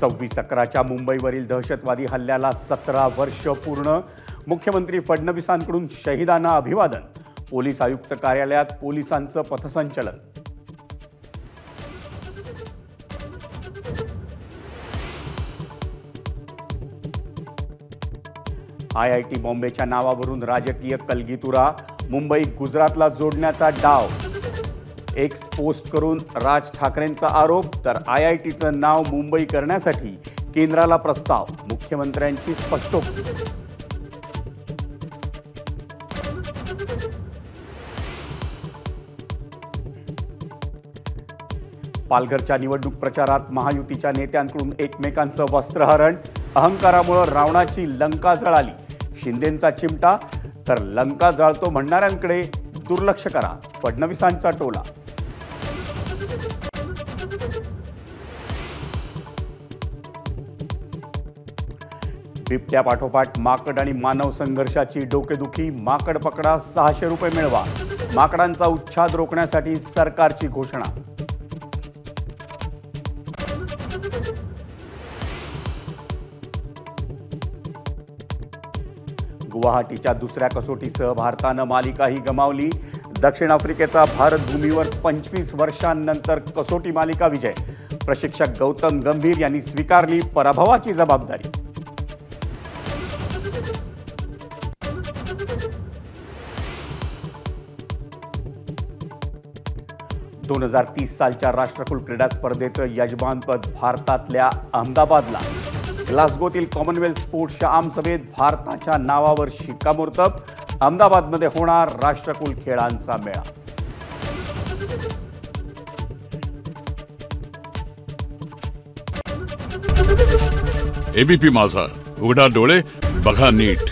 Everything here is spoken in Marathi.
26/11च्या मुंबईवरील दहशतवादी हल्ल्याला 17 वर्ष पूर्ण. मुख्यमंत्री फडणवीसांकडून शहीदांना अभिवादन. पोलीस आयुक्त कार्यालयात पोलिसांचं पथसंचलन. IIT बॉम्बेच्या नावावरून राजकीय कलगीतुरा. मुंबई गुजरातला जोडण्याचा डाव. एक्स पोस्ट करून राज ठाकरेंचा आरोप. तर IITचं नाव मुंबई करण्यासाठी केंद्राला प्रस्ताव. मुख्यमंत्र्यांची स्पष्टोक्ती. पालघरच्या निवडणूक प्रचारात महायुतीच्या नेत्यांकडून एकमेकांचं वस्त्रहरण. अहंकारामुळे रावणाची लंका जळाली. शिंदेंचा चिमटा. तर लंका जाळतो म्हणणाऱ्यांकडे दुर्लक्ष करा. फडणवीसांचा टोला. बिबट्यापाठोपाठ माकड आणि मानव संघर्षाची डोकेदुखी. माकड पकडा, 600 रुपये मिळवा. माकडांचा उच्छाद रोखण्यासाठी सरकारची घोषणा. गुवाहाटीच्या दुसऱ्या कसोटीसह भारतानं मालिकाही गमावली. दक्षिण आफ्रिकेचा भारत भूमीवर 25 वर्षांनंतर कसोटी मालिका विजय. प्रशिक्षक गौतम गंभीर यांनी स्वीकारली पराभवाची जबाबदारी. 2030 सालच्या राष्ट्रकुल क्रीडा स्पर्धेचं यजमानपद भारतातल्या अहमदाबादला. ग्लासगोतील कॉमनवेल्थ स्पोर्ट्सच्या आमसभेत भारताच्या नावावर शिक्कामोर्तब. अहमदाबादमध्ये होणार राष्ट्रकुल खेळांचा मेळा. ABP माझा, उघडा डोळे बघा नीट.